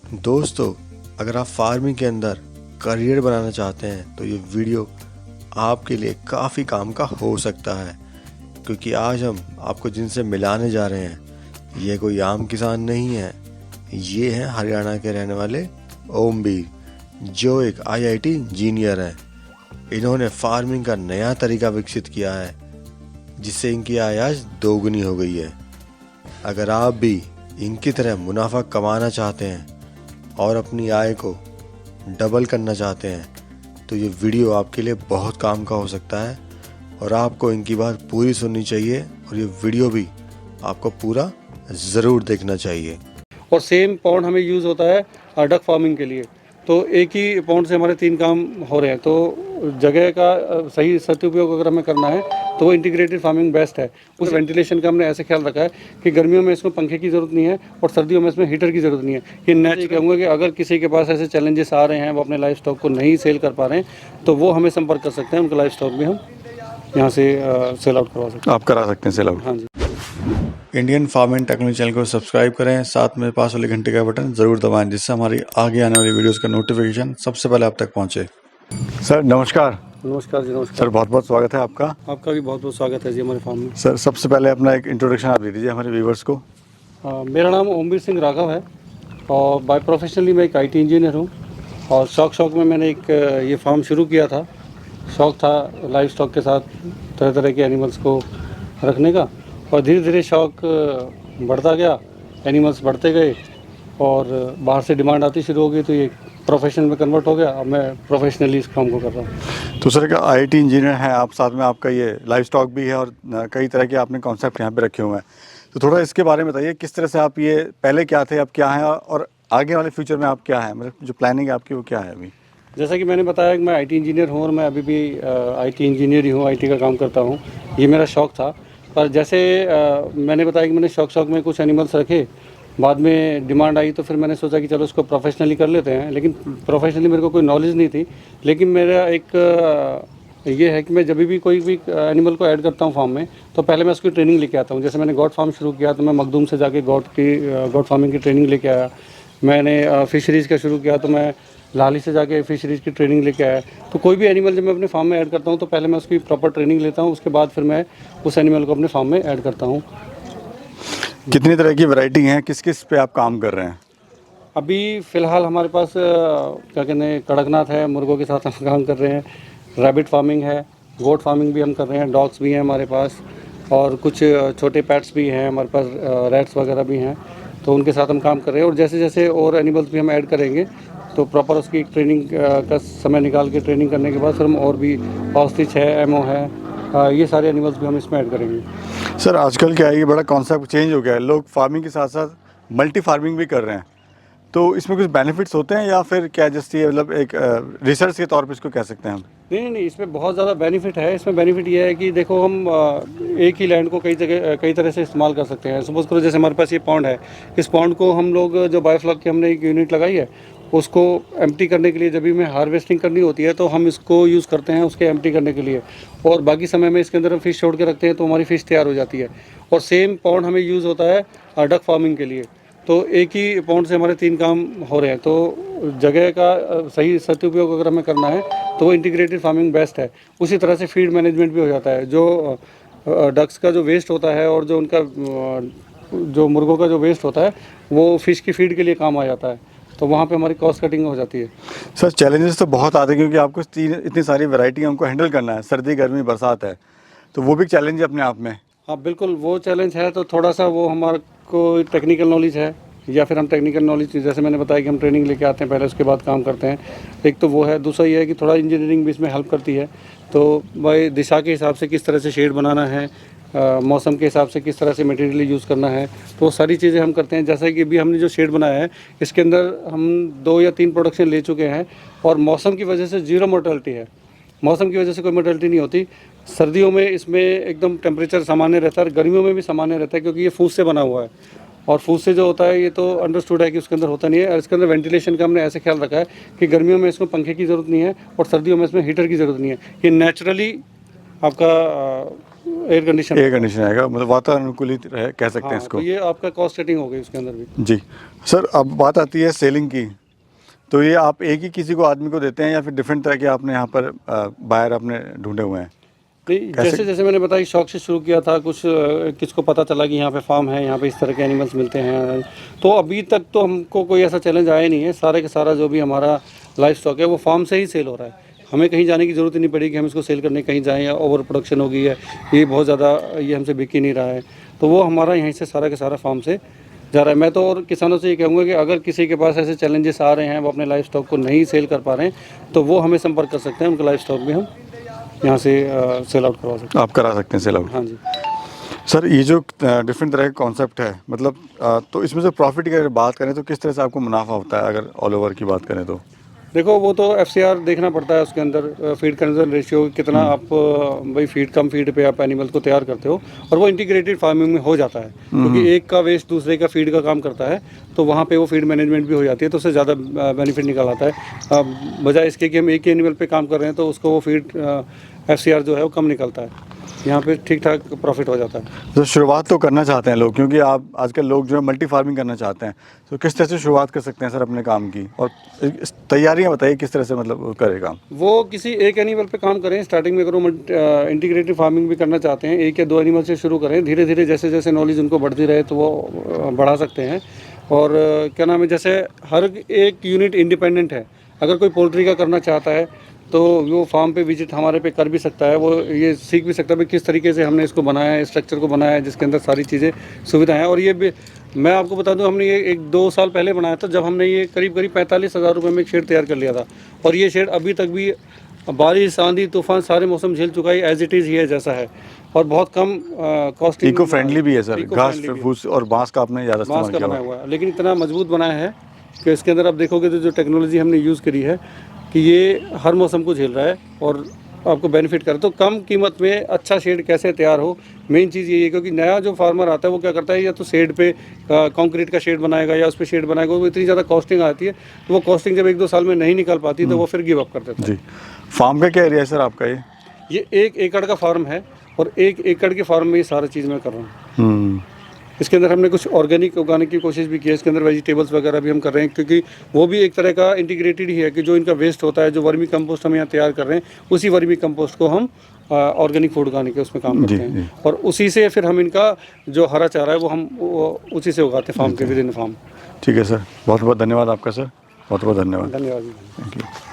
दोस्तों, अगर आप फार्मिंग के अंदर करियर बनाना चाहते हैं तो ये वीडियो आपके लिए काफ़ी काम का हो सकता है, क्योंकि आज हम आपको जिनसे मिलाने जा रहे हैं ये कोई आम किसान नहीं है। ये हैं हरियाणा के रहने वाले ओमवीर, जो एक आईआईटी इंजीनियर हैं। इन्होंने फार्मिंग का नया तरीका विकसित किया है जिससे इनकी आय आज दोगुनी हो गई है। अगर आप भी इनकी तरह मुनाफा कमाना चाहते हैं और अपनी आय को डबल करना चाहते हैं तो ये वीडियो आपके लिए बहुत काम का हो सकता है और आपको इनकी बात पूरी सुननी चाहिए और ये वीडियो भी आपको पूरा ज़रूर देखना चाहिए। और सेम पॉन्ड हमें यूज़ होता है डक फार्मिंग के लिए। तो एक ही पॉन्ड से हमारे 3 काम हो रहे हैं। तो जगह का सही सदुपयोग अगर हमें करना है तो वो इंटीग्रेटेड फार्मिंग बेस्ट है। उस वेंटिलेशन का हमने ऐसे ख्याल रखा है कि गर्मियों में इसमें पंखे की ज़रूरत नहीं है और सर्दियों में इसमें हीटर की ज़रूरत नहीं है। ये नेचुरल कहूँगा कि अगर किसी के पास ऐसे चैलेंजेस आ रहे हैं, वो अपने लाइफ स्टॉक को नहीं सेल कर पा रहे हैं, तो वो हमें संपर्क कर सकते हैं। उनका लाइफ स्टॉक भी हम यहाँ से सेल आउट करवा सकते हैं। आप करा सकते हैं सेल आउट। हाँ जी। Indian farm and technology channel को सब्सक्राइब करें, साथ में पास वाले घंटे का बटन ज़रूर दबाएं जिससे हमारी आगे आने वाली वीडियोस का नोटिफिकेशन सबसे पहले आप तक पहुंचे। सर नमस्कार। नमस्कार जी। नमस्कार सर बहुत बहुत स्वागत है आपका। आपका भी बहुत बहुत स्वागत है जी हमारे फार्म में। सर सबसे पहले अपना एक इंट्रोडक्शन आप दे दीजिए हमारे व्यूवर्स को। मेरा नाम ओमवीर सिंह राघव है और बाय प्रोफेशनली मैं एक आईटी इंजीनियर हूँ। और शौक में मैंने एक ये फार्म शुरू किया था। शौक था लाइव स्टॉक के साथ तरह तरह के एनिमल्स को रखने का, और धीरे धीरे शौक बढ़ता गया, एनिमल्स बढ़ते गए और बाहर से डिमांड आती शुरू हो गई, तो ये प्रोफेशन में कन्वर्ट हो गया। अब मैं प्रोफेशनली इस काम को कर रहा हूँ। तो सर का आईआईटी इंजीनियर हैं आप, साथ में आपका ये लाइव स्टॉक भी है और कई तरह के आपने कॉन्सेप्ट यहाँ पे रखे हुए हैं। तो थोड़ा इसके बारे में बताइए, किस तरह से आप ये पहले क्या थे, अब क्या है और आगे वाले फ्यूचर में आप क्या है, मतलब जो प्लानिंग है आपकी वो क्या है अभी? जैसा कि मैंने बताया कि मैं आईटी इंजीनियर हूँ और मैं अभी भी आईटी इंजीनियर ही हूँ, आईटी का काम करता हूँ। ये मेरा शौक था, पर जैसे मैंने बताया कि मैंने शौक में कुछ एनिमल्स रखे, बाद में डिमांड आई तो फिर मैंने सोचा कि चलो इसको प्रोफेशनली कर लेते हैं। लेकिन प्रोफेशनली मेरे को कोई नॉलेज नहीं थी। लेकिन मेरा एक ये है कि मैं जब भी कोई भी एनिमल को ऐड करता हूँ फार्म में, तो पहले मैं उसकी ट्रेनिंग लेके आता हूँ। जैसे मैंने गॉट फार्म शुरू किया तो मैं मखदूम से जाके गॉट फार्मिंग की ट्रेनिंग लेके आया। मैंने फिशरीज़ का शुरू किया तो मैं लाली से जाके फिशरीज़ की ट्रेनिंग लेके आया। तो कोई भी एनिमल जब मैं अपने फार्म में ऐड करता हूँ तो पहले मैं उसकी प्रॉपर ट्रेनिंग लेता हूँ, उसके बाद फिर मैं उस एनिमल को अपने फार्म में ऐड करता हूँ। कितनी तरह की वैरायटी हैं, किस किस पे आप काम कर रहे हैं? अभी फ़िलहाल हमारे पास क्या कहते हैं, कड़कनाथ है, मुर्गों के साथ हम काम कर रहे हैं। रैबिट फार्मिंग है, गोट फार्मिंग भी हम कर रहे हैं, डॉग्स भी हैं हमारे पास, और कुछ छोटे पेट्स भी हैं हमारे पास, रैट्स वगैरह भी हैं। तो उनके साथ हम काम कर रहे हैं और जैसे जैसे और एनिमल्स भी हम ऐड करेंगे तो प्रॉपर उसकी ट्रेनिंग का समय निकाल के ट्रेनिंग करने के बाद फिर हम और भी ऑस्ट्रिच है, एमओ है, ये सारे एनिमल्स भी हम इसमें ऐड करेंगे। सर आजकल क्या है, ये बड़ा कॉन्सेप्ट चेंज हो गया है, लोग फार्मिंग के साथ साथ मल्टी फार्मिंग भी कर रहे हैं। तो इसमें कुछ बेनिफिट्स होते हैं या फिर क्या जस्ट ये मतलब एक रिसर्च के तौर पे इसको कह सकते हैं हम? नहीं, इसमें बहुत ज़्यादा बेनिफिट है। इसमें बेनिफिट ये है कि देखो, हम एक ही लैंड को कई तरह से इस्तेमाल कर सकते हैं। सपोज़ करो जैसे हमारे पास ये पॉन्ड है, इस पॉन्ड को हम लोग जो बायोफ्लॉक की हमने एक यूनिट लगाई है, उसको एम्प्टी करने के लिए जब भी हमें हार्वेस्टिंग करनी होती है तो हम इसको यूज़ करते हैं उसके एम्प्टी करने के लिए, और बाकी समय में इसके अंदर हम फ़िश छोड़ के रखते हैं तो हमारी फ़िश तैयार हो जाती है। और सेम पॉन्ड हमें यूज़ होता है डक फार्मिंग के लिए। तो एक ही पॉन्ड से हमारे 3 काम हो रहे हैं। तो जगह का सही सदुपयोग अगर हमें करना है तो वो इंटीग्रेटेड फार्मिंग बेस्ट है। उसी तरह से फीड मैनेजमेंट भी हो जाता है। जो डक्स का जो वेस्ट होता है और जो उनका जो मुर्गों का जो वेस्ट होता है वो फ़िश की फीड के लिए काम आ जाता है, तो वहाँ पे हमारी कॉस्ट कटिंग हो जाती है। सर चैलेंजेस तो बहुत आते हैं क्योंकि आपको इतनी सारी वैरायटी हमको हैंडल करना है, सर्दी गर्मी बरसात है, तो वो भी एक चैलेंज है अपने आप में। हाँ बिल्कुल, वो चैलेंज है। तो थोड़ा सा वो हमारे को टेक्निकल नॉलेज है, या फिर हम टेक्निकल नॉलेज जैसे मैंने बताया कि हम ट्रेनिंग लेके आते हैं पहले, उसके बाद काम करते हैं। एक तो वो है, दूसरा ये है कि थोड़ा इंजीनियरिंग भी इसमें हेल्प करती है। तो भाई दिशा के हिसाब से किस तरह से शेड बनाना है, मौसम के हिसाब से किस तरह से मटेरियल यूज़ करना है, तो वो सारी चीज़ें हम करते हैं। जैसे कि अभी हमने जो शेड बनाया है इसके अंदर हम 2 या 3 प्रोडक्शन ले चुके हैं, और मौसम की वजह से 0 मोर्टेलिटी है। मौसम की वजह से कोई मोर्टेलिटी नहीं होती। सर्दियों में इसमें एकदम टेम्परेचर सामान्य रहता है और गर्मियों में भी सामान्य रहता है, क्योंकि ये फूस से बना हुआ है। और फूस से जो होता है ये तो अंडरस्टूड है कि उसके अंदर होता नहीं है। और इसके अंदर वेंटिलेशन का हमने ऐसे ख्याल रखा है कि गर्मियों में इसमें पंखे की ज़रूरत नहीं है और सर्दियों में इसमें हीटर की ज़रूरत नहीं है। ये नेचुरली आपका एयर कंडीशन। एयर कंडीशन आएगा, मतलब वातानुकूलित रहे कह सकते हैं हाँ, इसको। तो ये आपका कॉस्ट सेटिंग हो गई उसके अंदर भी। जी सर, अब बात आती है सेलिंग की, तो ये आप एक ही किसी को आदमी को देते हैं या फिर डिफरेंट तरह के आपने यहाँ पर बायर आपने ढूंढे हुए हैं? नहीं, कैसे? जैसे जैसे मैंने बताया शौक से शुरू किया था, कुछ किसको पता चला कि यहाँ पे फार्म है, यहाँ पे इस तरह के एनिमल्स मिलते हैं, तो अभी तक तो हमको कोई ऐसा चैलेंज आया नहीं है। सारे के सारा जो भी हमारा लाइफ स्टॉक है वो फार्म से ही सेल हो रहा है। हमें कहीं जाने की ज़रूरत ही नहीं पड़ी कि हम इसको सेल करने कहीं जाएँ, या ओवर प्रोडक्शन हो गई है, ये बहुत ज़्यादा ये हमसे बिक ही नहीं रहा है, तो वो हमारा यहीं से सारा के सारा फार्म से जा रहा है। मैं तो और किसानों से ये कहूँगा कि अगर किसी के पास ऐसे चैलेंजेस आ रहे हैं, वो अपने लाइफ स्टॉक को नहीं सेल कर पा रहे हैं, तो वो हमें संपर्क कर सकते हैं। उनका लाइफ स्टॉक भी हम यहाँ से सेल आउट करवा सकते आप करा सकते हैं सेल आउट? हैं। हाँ जी। सर, ये जो डिफरेंट तरह का कॉन्सेप्ट है, मतलब तो इसमें से प्रॉफिट की अगर बात करें तो किस तरह से आपको मुनाफा होता है अगर ऑल ओवर की बात करें तो? देखो, वो तो FCR देखना पड़ता है, उसके अंदर फीड कंजन रेशियो कितना आप भाई फीड कम फीड पे आप एनिमल को तैयार करते हो, और वो इंटीग्रेटेड फार्मिंग में हो जाता है, क्योंकि एक का वेस्ट दूसरे का फीड का काम करता है, तो वहाँ पे वो फीड मैनेजमेंट भी हो जाती है, तो उससे ज़्यादा बेनिफिट निकल आता है। बजाय इसके कि हम एक ही एनिमल पे काम कर रहे हैं तो उसको वो फीड FCR जो है वो कम निकलता है। यहाँ पे ठीक ठाक प्रॉफिट हो जाता है। तो शुरुआत तो करना चाहते हैं लोग, क्योंकि आप आजकल लोग जो है मल्टी फार्मिंग करना चाहते हैं, तो किस तरह से शुरुआत कर सकते हैं सर अपने काम की, और तैयारियां बताइए किस तरह से मतलब वो करे काम? वो किसी एक एनिमल पे काम करें स्टार्टिंग में, अगर वो इंटीग्रेटेड फार्मिंग भी करना चाहते हैं, एक या दो एनिमल से शुरू करें, धीरे धीरे जैसे जैसे नॉलेज उनको बढ़ती रहे तो वो बढ़ा सकते हैं। और क्या नाम है, जैसे हर एक यूनिट इंडिपेंडेंट है। अगर कोई पोल्ट्री का करना चाहता है तो वो फार्म पे विजिट हमारे पे कर भी सकता है, वो ये सीख भी सकता है किस तरीके से हमने इसको बनाया है, स्ट्रक्चर को बनाया है, जिसके अंदर सारी चीज़ें सुविधाएं हैं। और ये भी मैं आपको बता दूं, हमने ये 1-2 साल पहले बनाया था, जब हमने ये करीब 45,000 रुपये में एक शेड तैयार कर लिया था, और ये शेड अभी तक भी बारिश आंधी तूफान सारे मौसम झेल चुका है, एज इट इज़ ही है जैसा है, और बहुत कम कॉस्ट। इको फ्रेंडली भी है सर, घास फूस और बांस का आपने ज़्यादा बांस इस्तेमाल का किया बनाया हुआ है। हुआ है, लेकिन इतना मजबूत बनाया है कि इसके अंदर आप देखोगे तो जो टेक्नोलॉजी हमने यूज़ करी है कि ये हर मौसम को झेल रहा है और आपको बेनिफिट करे। तो कम कीमत में अच्छा शेड कैसे तैयार हो, मेन चीज़ यही है, क्योंकि नया जो फार्मर आता है वो क्या करता है, या तो शेड पे कंक्रीट का शेड बनाएगा या उस पर शेड बनाएगा, वो इतनी ज़्यादा कॉस्टिंग आती है, तो वो कॉस्टिंग जब 1-2 साल में नहीं निकल पाती तो वो फिर गिव अप कर देता है। जी, फार्म का क्या एरिया है सर आपका? ये 1 एकड़ का फार्म है, और 1 एकड़ के फार्म में ये सारा चीज़ मैं कर रहा हूँ। इसके अंदर हमने कुछ ऑर्गेनिक उगाने की कोशिश भी की है, इसके अंदर वेजिटेबल्स वगैरह भी हम कर रहे हैं, क्योंकि वो भी एक तरह का इंटीग्रेटेड ही है कि जो इनका वेस्ट होता है, जो वर्मी कंपोस्ट हम यहाँ तैयार कर रहे हैं, उसी वर्मी कंपोस्ट को हम ऑर्गेनिक फूड उगाने के उसमें काम करते हैं, और उसी से फिर हम इनका जो हरा चारा है वो उसी से उगाते हैं फार्म के विद इन फार्म। ठीक है सर, बहुत बहुत धन्यवाद आपका सर, बहुत बहुत धन्यवाद। धन्यवाद। Thank you.